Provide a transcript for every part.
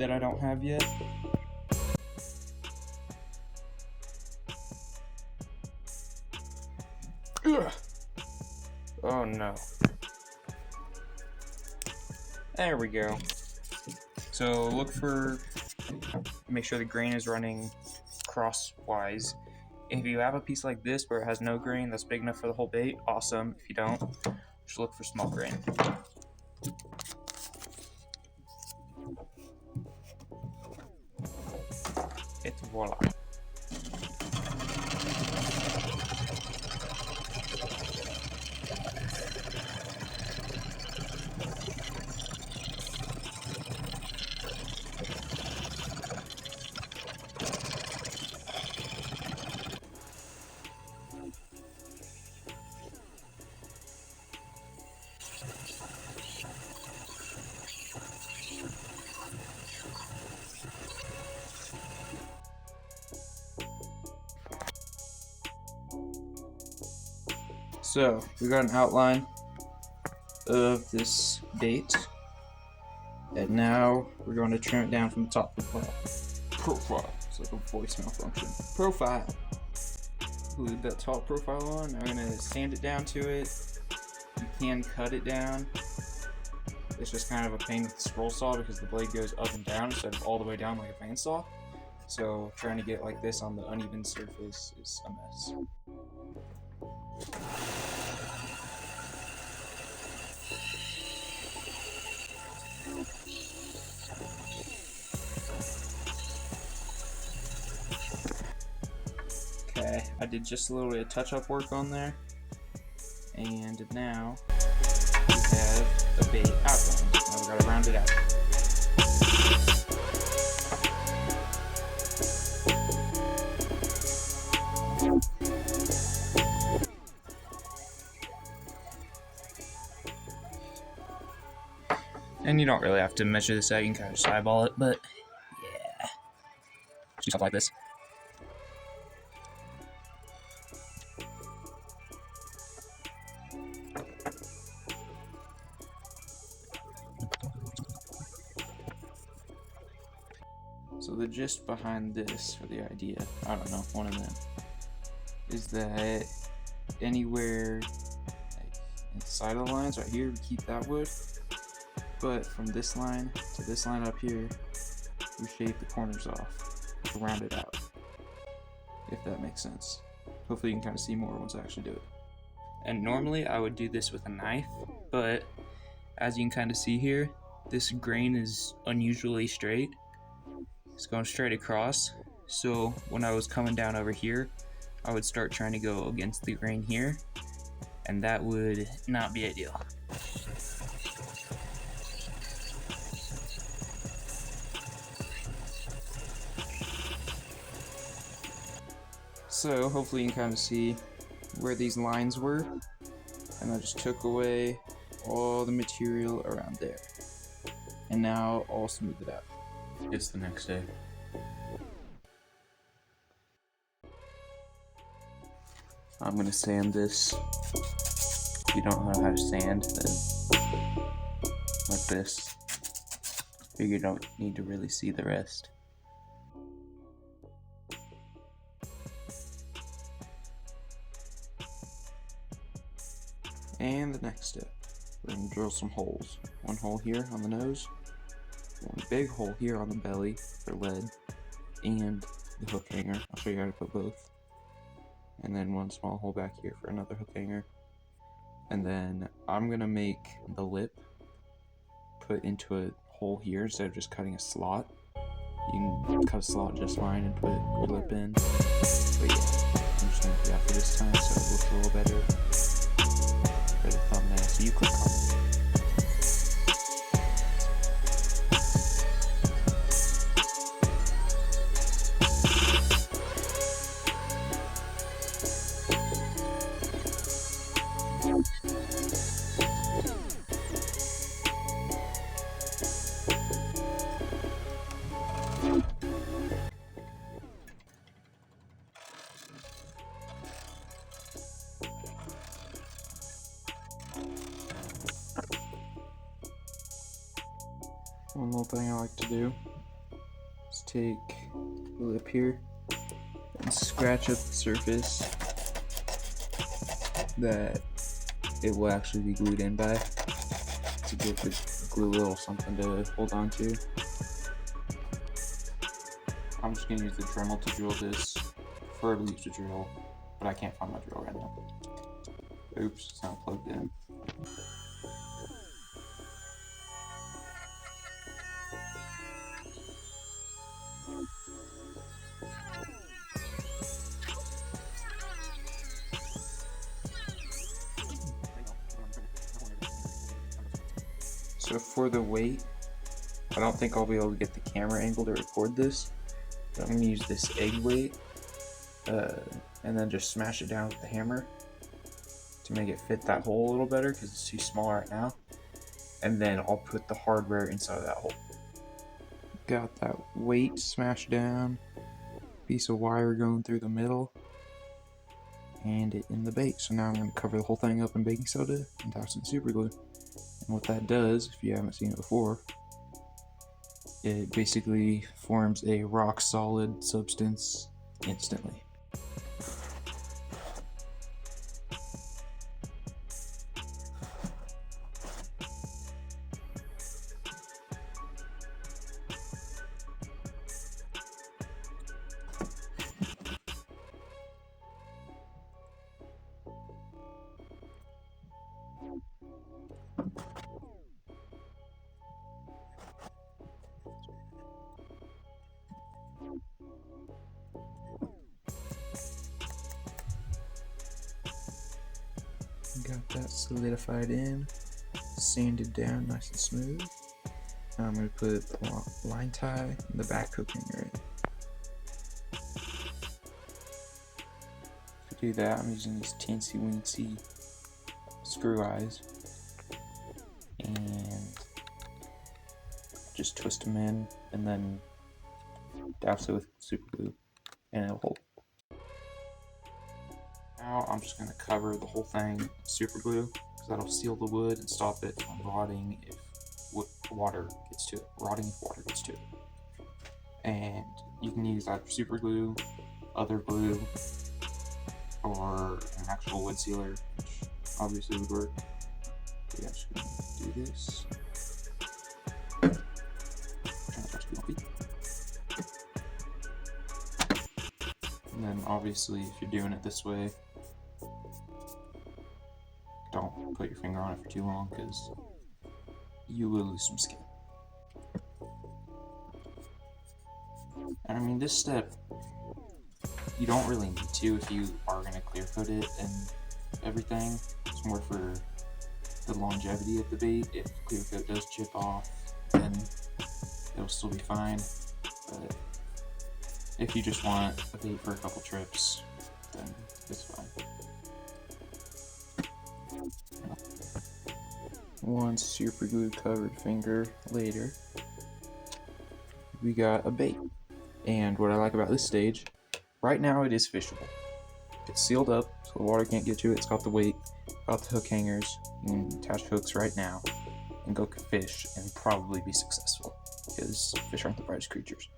that I don't have yet. Ugh. Oh no. There we go. So make sure the grain is running crosswise. If you have a piece like this where it has no grain that's big enough for the whole bait, awesome. If you don't, just look for small grain. Et voila. So, we got an outline of this bait, and now we're going to trim it down from the top profile. It's like a voice malfunction. Profile. Leave that top profile on. I'm going to sand it down to it. You can cut it down. It's just kind of a pain with the scroll saw because the blade goes up and down instead of all the way down like a bandsaw. So trying to get like this on the uneven surface is a mess. Okay, I did just a little bit of touch-up work on there, and now we have a bait outline. Now we gotta round it out. And you don't really have to measure this out, you can kind of just eyeball it, but yeah. Just do something like this. So the gist behind this, or the idea, I don't know, one of them, is that anywhere like inside of the lines right here, we keep that wood, but from this line to this line up here, we shave the corners off to round it out, if that makes sense. Hopefully you can kind of see more once I actually do it. And normally I would do this with a knife, but as you can kind of see here, this grain is unusually straight. It's going straight across, so when I was coming down over here, I would start trying to go against the grain here, and that would not be ideal. So hopefully you can kind of see where these lines were, and I just took away all the material around there, and now I'll smooth it out. It's the next day. I'm gonna sand this. If you don't know how to sand, then like this. You don't need to really see the rest. And the next step, we're gonna drill some holes. One hole here on the nose, one big hole here on the belly for lead, and the hook hanger. I'll show you how to put both. And then one small hole back here for another hook hanger. And then I'm gonna make the lip put into a hole here instead of just cutting a slot. You can cut a slot just fine and put your lip in. But yeah, I'm just gonna do that for this time so it looks a little better for the thumbnail. So you click on it. One little thing I like to do take the lip here and scratch up the surface that it will actually be glued in by, to give the glue a little something to hold on to. I'm just going to use the Dremel to drill this. Preferably use the drill, but I can't find my drill right now. Oops, it's not plugged in. So for the weight, I don't think I'll be able to get the camera angle to record this, but I'm going to use this egg weight and then just smash it down with the hammer to make it fit that hole a little better because it's too small right now. And then I'll put the hardware inside of that hole. Got that weight smashed down, piece of wire going through the middle, and it in the bait. So now I'm going to cover the whole thing up in baking soda and toss in super glue. And what that does, if you haven't seen it before, it basically forms a rock solid substance instantly. Got that solidified in, sanded down nice and smooth. Now I'm going to put the line tie and the back hook hanger in. To do that, I'm using these teensy weensy screw eyes and just twist them in and then douse it with super glue and it'll hold. Now I'm just going to cover the whole thing with super glue because that'll seal the wood and stop it from rotting if water gets to it. And you can use either super glue, other glue, or an actual wood sealer, which obviously would work. Yeah, I'm just going to do this. And then obviously if you're doing it this way, don't put your finger on it for too long because you will lose some skin. And I mean, this step, you don't really need to if you are going to clear coat it and everything. It's more for the longevity of the bait. If clear coat does chip off, then it'll still be fine. But if you just want a bait for a couple trips, then it's fine. One super glue covered finger later, we got a bait. And what I like about this stage, right now it is fishable. It's sealed up so the water can't get to it. It's got the weight, got the hook hangers. You can attach hooks right now and go fish and probably be successful because fish aren't the brightest creatures.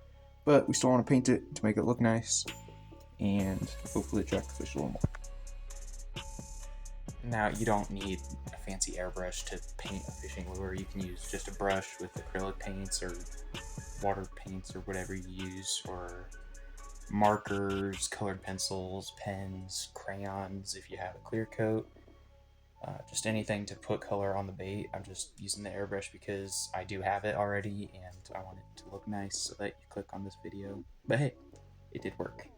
But we still want to paint it to make it look nice and hopefully attract the fish a little more. Now you don't need a fancy airbrush to paint a fishing lure. You can use just a brush with acrylic paints or water paints or whatever you use, or markers, colored pencils, pens, crayons if you have a clear coat. Just anything to put color on the bait. I'm just using the airbrush because I do have it already and I want it to look nice so that you click on this video. But hey, it did work.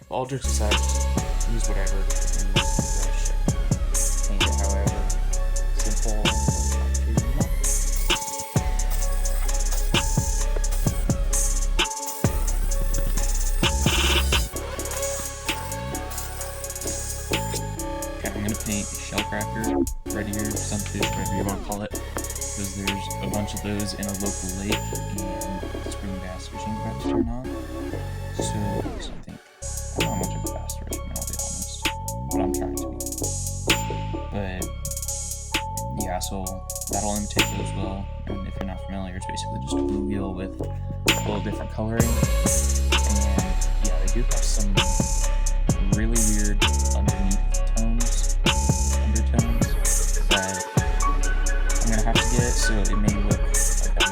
All jokes aside, just use whatever. And use the brush. Paint it however simple you want. Okay, I'm going to paint a shell cracker, red ear, sunfish, whatever you want to call it, because there's a bunch of those in a local lake and spring bass fishing about to turn on. So I think I'm not much of a bass fisherman, I'll be honest, but I'm trying to be. But yeah, so that'll imitate those well, and if you're not familiar familiar, it's basically just a bluegill with a little different coloring. And yeah, they do have some really weird undertones that I'm gonna have to get, so it may look like I'm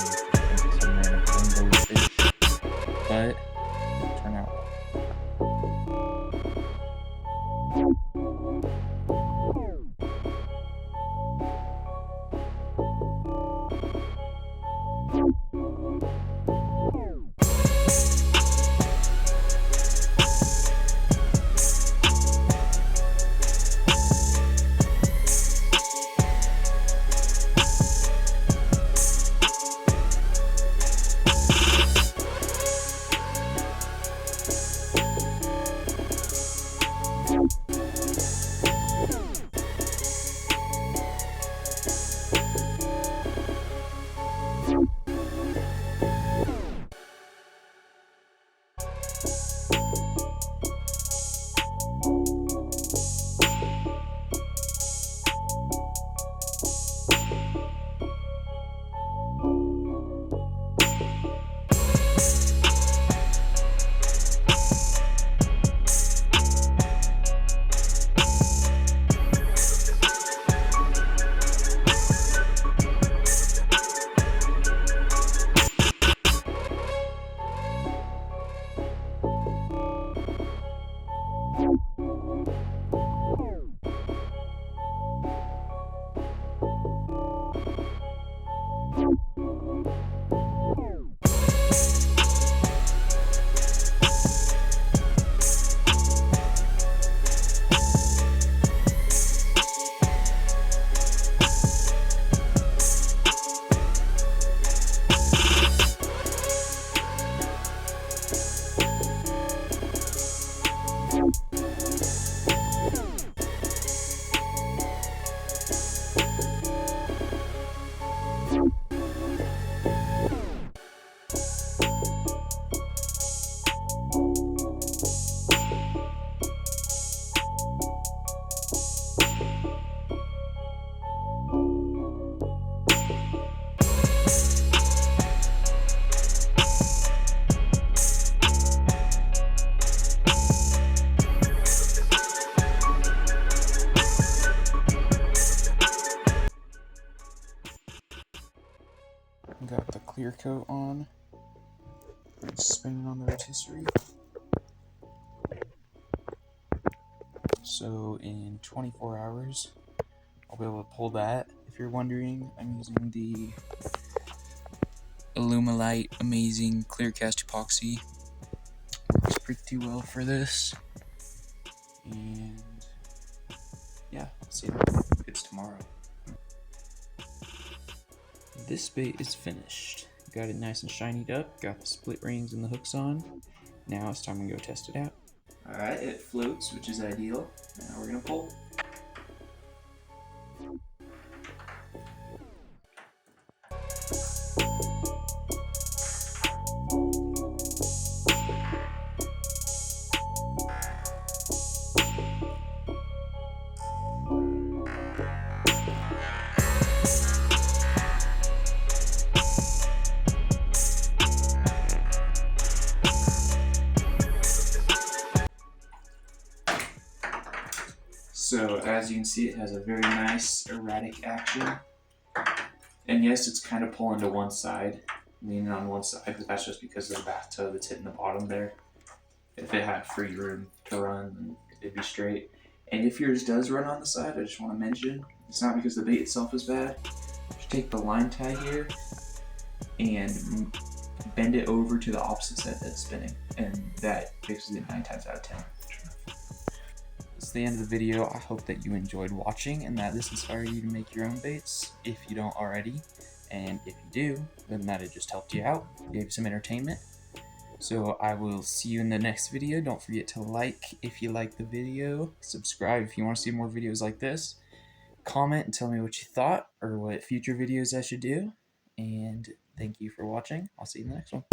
into some random rainbow fish, but it'll turn out well. Got the clear coat on, and spinning on the rotisserie. So in 24 hours, I'll be able to pull that. If you're wondering, I'm using the Alumilite Amazing Clearcast Epoxy. Works pretty well for this. And yeah, I'll see you. It's tomorrow. This bait is finished. Got it nice and shinied up, got the split rings and the hooks on. Now it's time to go test it out. Alright, it floats, which is ideal. Now we're gonna pull. So as you can see, it has a very nice erratic action. And yes, it's kind of pulling to one side, leaning on one side, but that's just because of the bathtub that's hitting the bottom there. If it had free room to run, then it'd be straight. And if yours does run on the side, I just want to mention, it's not because the bait itself is bad. Just take the line tie here and bend it over to the opposite side that's spinning, and that fixes it 9 times out of 10. That's the end of the video. I hope that you enjoyed watching and that this inspired you to make your own baits if you don't already. And if you do, then that it just helped you out, gave you some entertainment. So I will see you in the next video. Don't forget to like if you like the video, subscribe if you want to see more videos like this, comment and tell me what you thought or what future videos I should do. And thank you for watching. I'll see you in the next one.